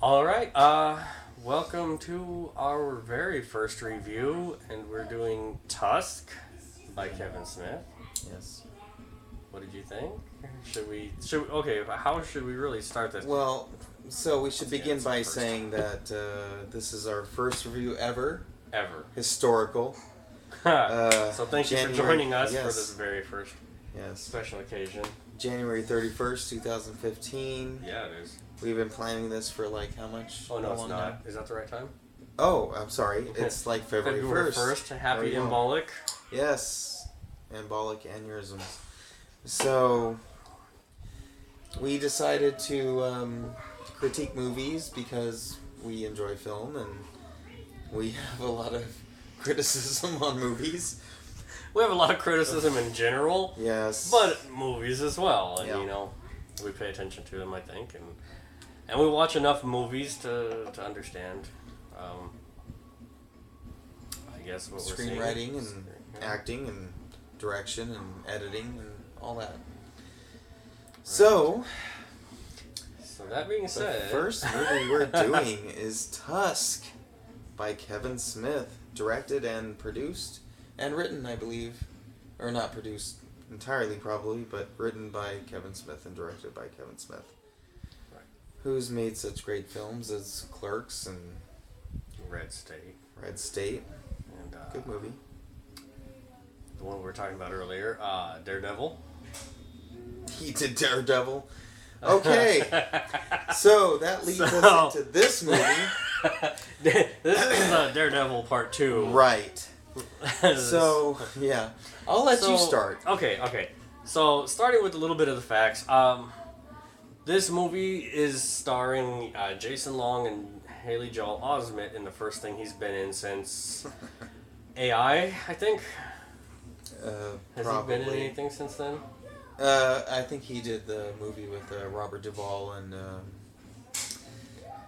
All right. Welcome to our very first review, and we're doing Tusk by Kevin Smith. Yes. What did you think? Okay, how should we really start this? Well, so we should Let's begin get by first. saying that this is our first review ever, Ever. historical. So thank you for January- joining us for yes. this very first Yes. special occasion. January 31st, 2015. Yeah, it is. We've been planning this for like how much? Oh, no, How it's long not. now? Is that the right time? Oh, I'm sorry. It's like February 1st. Happy There we go. Embolic. Yes. Embolic aneurysms. So, we decided to critique movies because we enjoy film and we have a lot of criticism on movies. We have a lot of criticism in general, Yes. but movies as well. And, Yeah. we pay attention to them, I think. And we watch enough movies to understand, I guess, what we're seeing. Screenwriting and acting and direction and editing and all that. So, So that being the said... first movie we're doing is Tusk by Kevin Smith, directed and produced and written, I believe, or not produced entirely probably, but written by Kevin Smith and directed by Kevin Smith, Right. who's made such great films as Clerks and Red State. Red State. And Good movie. the one we were talking about earlier, Daredevil. He did Daredevil. Okay, so that leads us into this movie. This is Daredevil Part 2. Right. So, yeah. I'll let you start. Okay. So, starting with a little bit of the facts. This movie is starring Jason Long and Haley Joel Osment in the first thing he's been in since AI, I think. Has Probably. he been in anything since then? I think he did the movie with Robert Duvall and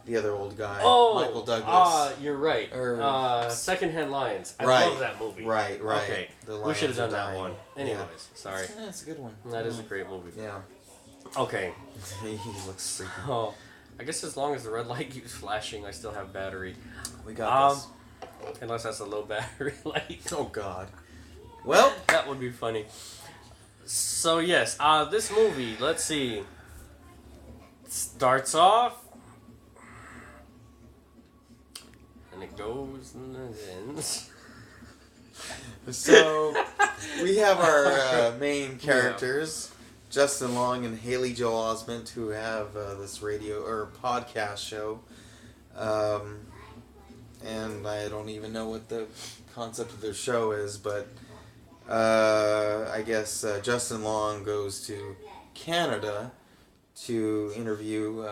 the other old guy, Michael Douglas. You're right. Or- Secondhand Lions. I Right. love that movie. Right. Okay, The we should have Lions done Are that Dying. one. Anyways, sorry. Yeah, it's a good one. That is a great movie. Yeah. Okay. He looks freaky. Oh, I guess as long as the red light keeps flashing, I still have battery. We got this. Unless that's a low battery light. Oh, God. Well, That would be funny. So yes, this movie, let's see, starts off, and it goes and it ends. so we have our main characters, Justin Long and Haley Joel Osment, who have this radio or podcast show. And I don't even know what the concept of their show is, but I guess Justin Long goes to Canada to interview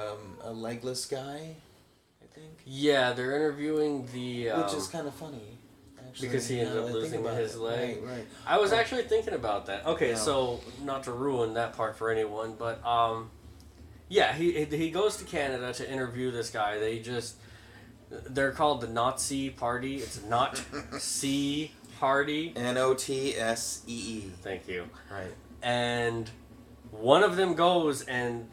a legless guy, I think. Yeah, they're interviewing the... Which is kind of funny. Actually, because he ended now up that I think losing about his it. leg. Right. I was actually thinking about that. Okay, Yeah. so not to ruin that part for anyone, but yeah, he goes to Canada to interview this guy. They're called the Nazi Party. It's not C Party. Notsee. Thank you. Right. And one of them goes and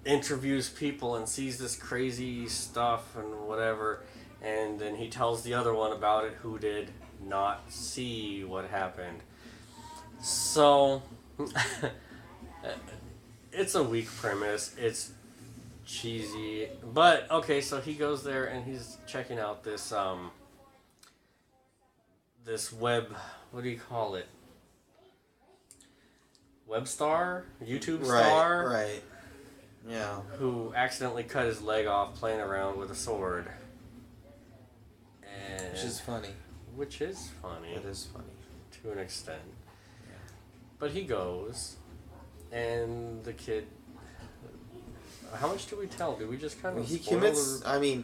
interviews people and sees this crazy stuff and whatever, and then he tells the other one about it who did not see what happened. So it's a weak premise. It's cheesy, but okay, so he goes there and he's checking out this this web, what do you call it, web star, YouTube star, Right. Yeah. who accidentally cut his leg off playing around with a sword, and Which is funny. funny It is funny. to an extent. Yeah. But he goes, and the kid. How much do we tell? Do we just kind of He spoil commits. the- I mean,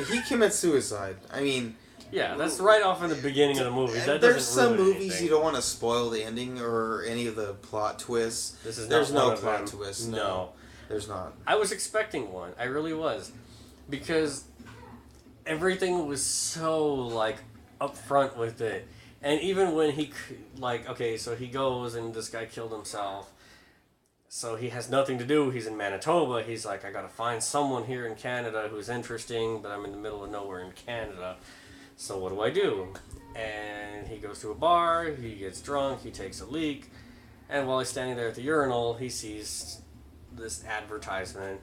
he commits suicide. I mean, Yeah, that's right off in the beginning of the movie. That there's doesn't some ruin movies anything. you don't want to spoil the ending or any of the plot twists. This is There's not one no of plot them. twist. No. There's not. I was expecting one. I really was. Because everything was so, like, upfront with it. And even when he, like, okay, so he goes and this guy killed himself. So he has nothing to do. He's in Manitoba. He's like, I gotta find someone here in Canada who's interesting, but I'm in the middle of nowhere in Canada. So what do I do? And he goes to a bar, he gets drunk, he takes a leak, and while he's standing there at the urinal, he sees this advertisement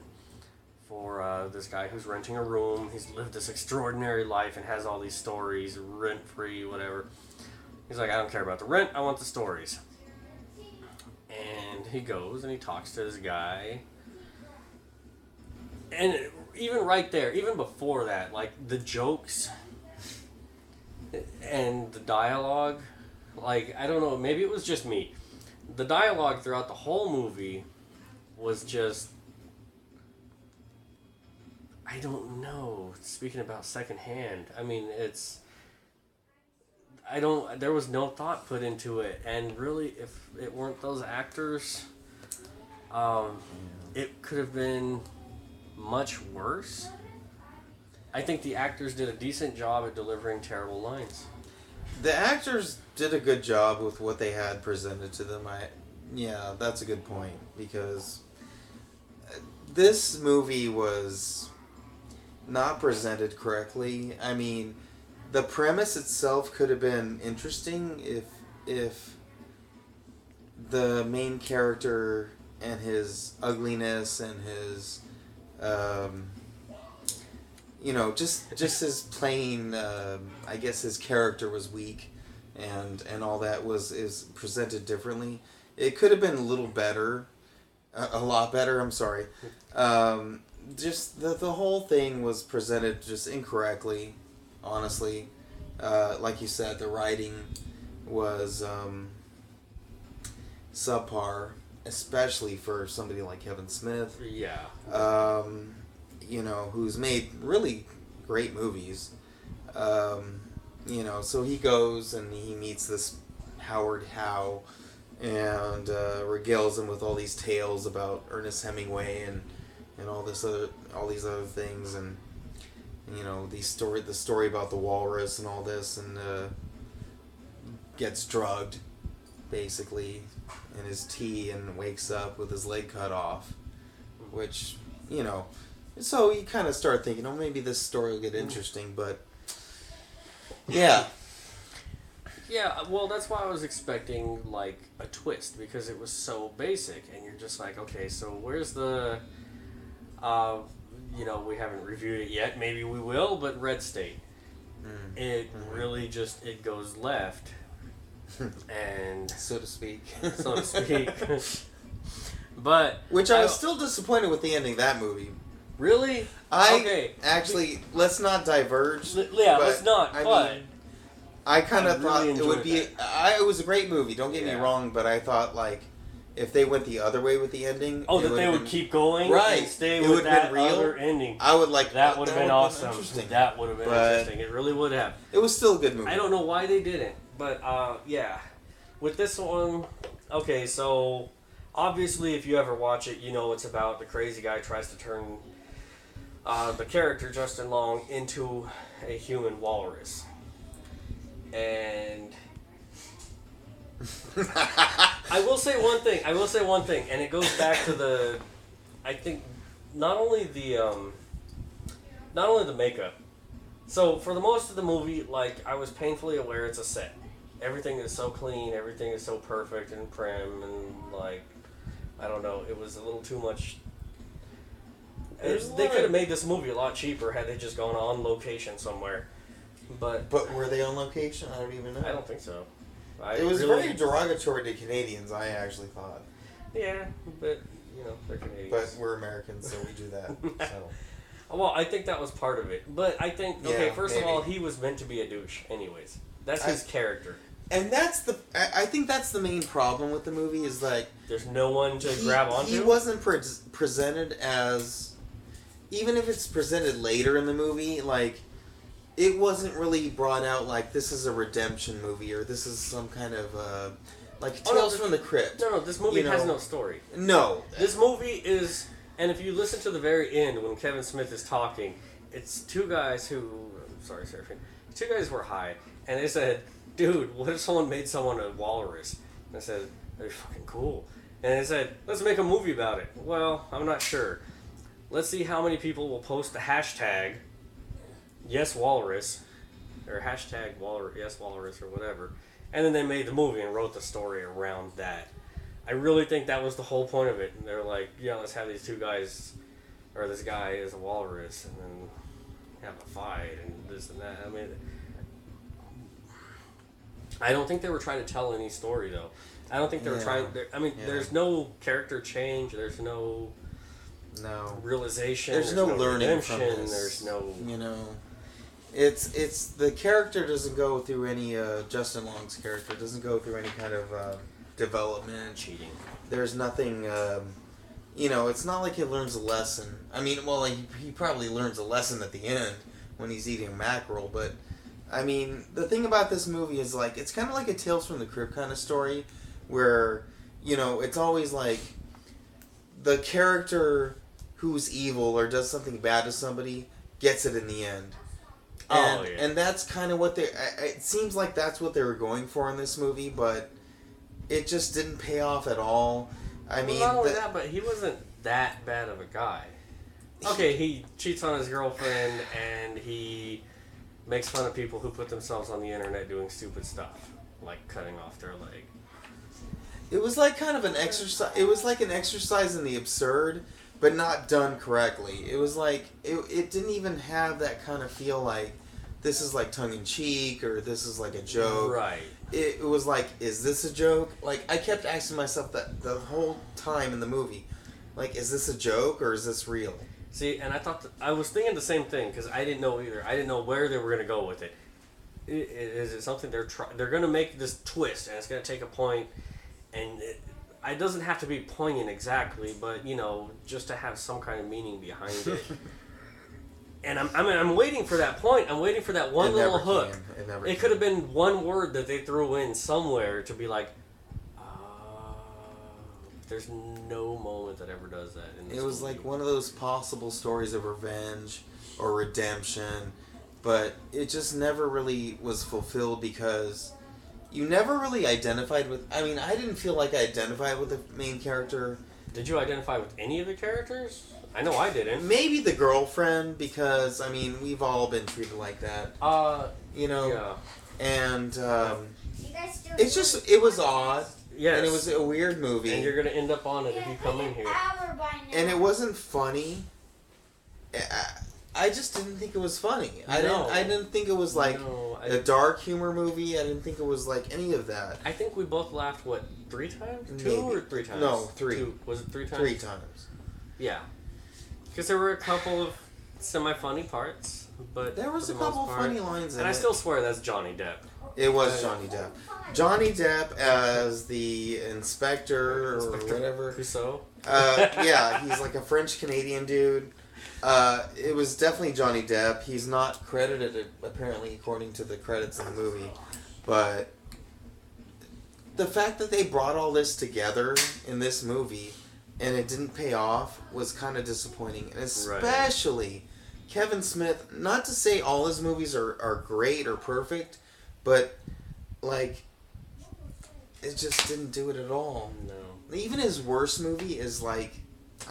for this guy who's renting a room. He's lived this extraordinary life and has all these stories, rent-free, whatever. He's like, I don't care about the rent, I want the stories. And he goes and he talks to this guy. And even right there, even before that, like the jokes and the dialogue, like, I don't know, maybe it was just me. The dialogue throughout the whole movie was just, I don't know, speaking about secondhand, I mean, there was no thought put into it, and really, if it weren't those actors, it could have been much worse. I think the actors did a decent job at delivering terrible lines. The actors did a good job with what they had presented to them. Yeah, that's a good point, because this movie was not presented correctly. I mean, the premise itself could have been interesting if the main character and his ugliness and his just his plain I guess his character was weak and all that is presented differently. It could have been a little better, a lot better, I'm sorry. Just the whole thing was presented just incorrectly, honestly. Like you said, the writing was subpar, especially for somebody like Kevin Smith. Yeah. Who's made really great movies. So he goes and he meets this Howard Howe and regales him with all these tales about Ernest Hemingway and all these other things, and the story about the walrus and all this, and gets drugged basically in his tea and wakes up with his leg cut off, which so you kind of start thinking, oh, maybe this story will get interesting, but yeah. Yeah, well, that's why I was expecting, like, a twist, because it was so basic, and you're just like, okay, so where's the, we haven't reviewed it yet, maybe we will, but Red State. It really just, it goes left, and... so to speak. But... Which I was still disappointed with the ending of that movie. Really? Actually, let's not diverge. Yeah, let's not, I kind of thought really it would be... it was a great movie, don't get me wrong, but I thought, like, if they went the other way with the ending... Oh, that they would keep going and stay with that other ending. I would like... That would have been awesome. That would have been interesting. It really would have. It was still a good movie. I don't know why they didn't, but, yeah. With this one... Okay, so... Obviously, if you ever watch it, you know it's about the crazy guy tries to turn the character, Justin Long, into a human walrus. And I will say one thing, and it goes back to I think not only the makeup. So for the most of the movie, like, I was painfully aware it's a set. Everything is so clean, everything is so perfect and prim, and, like, I don't know, it was a little too much. They could have made this movie a lot cheaper had they just gone on location somewhere. But were they on location? I don't even know. I don't think so. It was very derogatory to Canadians, I actually thought. Yeah, but, they're Canadians. But we're Americans, so we do that. So. Well, I think that was part of it. But I think, first of all, he was meant to be a douche anyways. That's his character. And I think that's the main problem with the movie, is like... There's no one to grab onto? He wasn't presented as... Even if it's presented later in the movie, like... It wasn't really brought out like this is a redemption movie or this is some kind of like Tales from the Crypt. No, this movie has no story. No. This movie is, and if you listen to the very end when Kevin Smith is talking, it's two guys who, two guys were high, and they said, dude, what if someone made someone a walrus? And I said, that'd be fucking cool. And they said, let's make a movie about it. Well, I'm not sure. Let's see how many people will post the hashtag YesWalrus or hashtag YesWalrus or whatever. And then they made the movie and wrote the story around that. I really think that was the whole point of it. And they're like, yeah, let's have these two guys, or this guy is a walrus, and then have a fight and this and that. I mean, I don't think they were trying to tell any story though. I don't think they were trying. I mean, there's no character change. There's no realization. There's no learning redemption, from this. There's no. It's the character doesn't go through any Justin Long's character doesn't go through any kind of development. Cheating. There's nothing. It's not like he learns a lesson. I mean, well, he probably learns a lesson at the end when he's eating mackerel. But I mean, the thing about this movie is like it's kind of like a Tales from the Crypt kind of story, where it's always like the character who's evil or does something bad to somebody gets it in the end. And that's kind of what it seems like that's what they were going for in this movie, but it just didn't pay off at all. I mean, not only that, but he wasn't that bad of a guy. Okay, he cheats on his girlfriend and he makes fun of people who put themselves on the internet doing stupid stuff, like cutting off their leg. It was like kind of an exercise. It was like an exercise in the absurd, but not done correctly. It was like it didn't even have that kind of feel like this is like tongue in cheek or this is like a joke. Right. It was like, is this a joke? Like I kept asking myself that the whole time in the movie, like, is this a joke or is this real? See, and I was thinking the same thing because I didn't know either. I didn't know where they were going to go with it. Is it something they're going to make this twist and it's going to take a point, and it doesn't have to be poignant exactly, but just to have some kind of meaning behind it. And I'm waiting for that point. I'm waiting for that one little hook. It could have been one word that they threw in somewhere to be like, there's no moment that ever does that. In this it was movie. like one of those possible stories of revenge or redemption, but it just never really was fulfilled because you never really identified with... I mean, I didn't feel like I identified with the main character. Did you identify with any of the characters? I know I didn't. Maybe the girlfriend, because, I mean, we've all been treated like that. Yeah. And, it's just... It was odd. Yes. And it was a weird movie. And you're going to end up on it if you come in here. And it wasn't funny. I just didn't think it was funny. I didn't think it was like a dark humor movie. I didn't think it was like any of that. I think we both laughed, 3 times? Maybe. 2 or 3 times? No, 3. 2. Was it 3 times? 3 times. Yeah. Because there were a couple of semi-funny parts, but there was a couple funny lines in it. And I still swear that's Johnny Depp. It was Johnny Depp. Johnny Depp as the inspector or whatever. Clouseau? Yeah, he's like a French-Canadian dude. It was definitely Johnny Depp. He's not credited, apparently, according to the credits in the movie. But the fact that they brought all this together in this movie and it didn't pay off was kind of disappointing. And especially Kevin Smith, not to say all his movies are great or perfect, but, like, it just didn't do it at all. No. Even his worst movie is, like,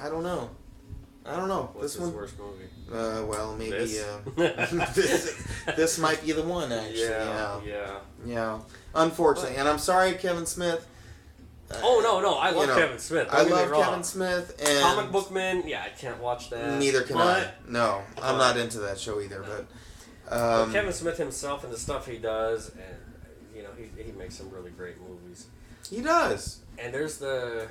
I don't know. What's his worst movie? Well, maybe this? This might be the one, actually. Yeah. Unfortunately, and I'm sorry, Kevin Smith. No, I love Kevin Smith. I love Kevin Smith and Comic Book Man. Yeah, I can't watch that. Neither can I. No, I'm not into that show either. No. But Kevin Smith himself and the stuff he does, and he makes some really great movies. He does. And there's the.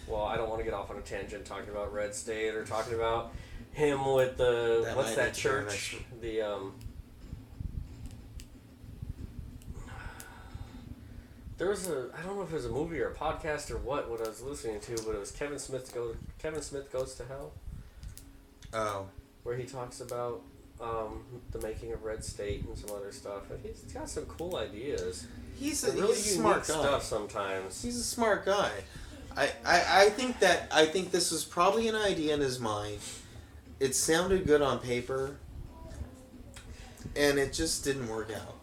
Well, I don't want to get off on a tangent talking about Red State or talking about him with the what's that church? The there was I don't know if it was a movie or a podcast or what I was listening to, but it was Kevin Smith Goes to Hell. Oh. Where he talks about the making of Red State and some other stuff, and he's got some cool ideas. He's a really smart guy. Stuff sometimes. He's a smart guy. I think this was probably an idea in his mind. It sounded good on paper, and it just didn't work out.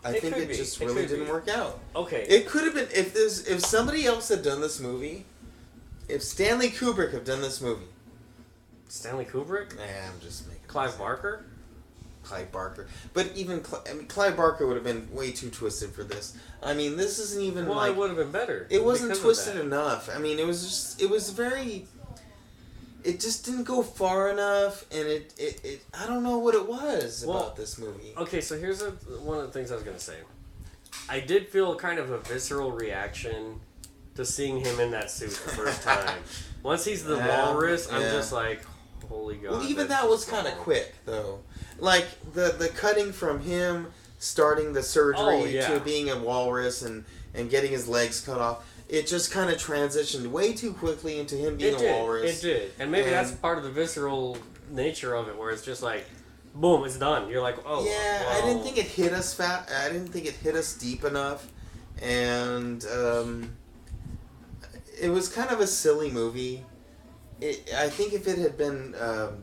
I think it just really didn't work out. Okay. It could have been if somebody else had done this movie, if Stanley Kubrick had done this movie. Stanley Kubrick? Nah, I'm just making. Clive Barker? Clive Barker, but even Clive Barker would have been way too twisted for this. I mean, this isn't even well, like it would have been better. it wasn't twisted enough. I mean, it was very. It just didn't go far enough, and it I don't know what it was about this movie. Okay, so here's one of the things I was gonna say. I did feel kind of a visceral reaction to seeing him in that suit the first time. Once he's the walrus, I'm just like, holy god. Well, even that was kind of quick, though. Like the cutting from him starting the surgery to being a walrus and getting his legs cut off. It just kind of transitioned way too quickly into him being a walrus. It did. And maybe that's part of the visceral nature of it, where it's just like, boom, it's done. You're like, oh. Yeah, well. I didn't think it hit us I didn't think it hit us deep enough. And it was kind of a silly movie. I think if it had been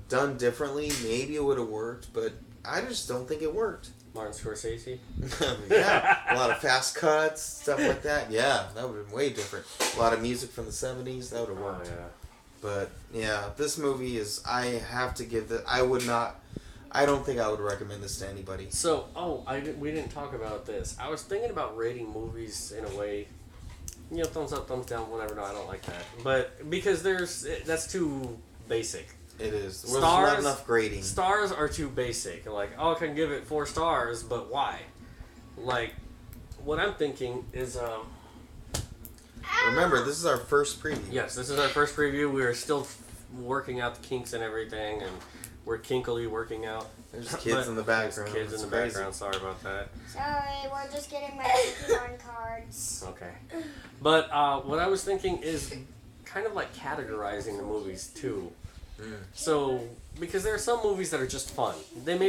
done differently, maybe it would have worked. But I just don't think it worked. Martin Scorsese? Yeah, a lot of fast cuts, stuff like that. Yeah, that would have been way different. A lot of music from the 70s, that would have worked. Oh, yeah. But, yeah, this movie is, I have to give I don't think I would recommend this to anybody. So, we didn't talk about this. I was thinking about rating movies in a way, thumbs up, thumbs down, whatever. No, I don't like that. But, because that's too basic. It is. There's not enough grading. Stars are too basic. Like, I can give it 4 stars, but why? Like, what I'm thinking is, remember, this is our first preview. Yes, this is our first preview. We are still working out the kinks and everything, and we're kinkily working out. There's kids in the background. There's kids in the background. Sorry about that. Sorry, we're just getting my Pokemon cards. Okay. But what I was thinking is kind of like categorizing the movies, too. So, because there are some movies that are just fun. They may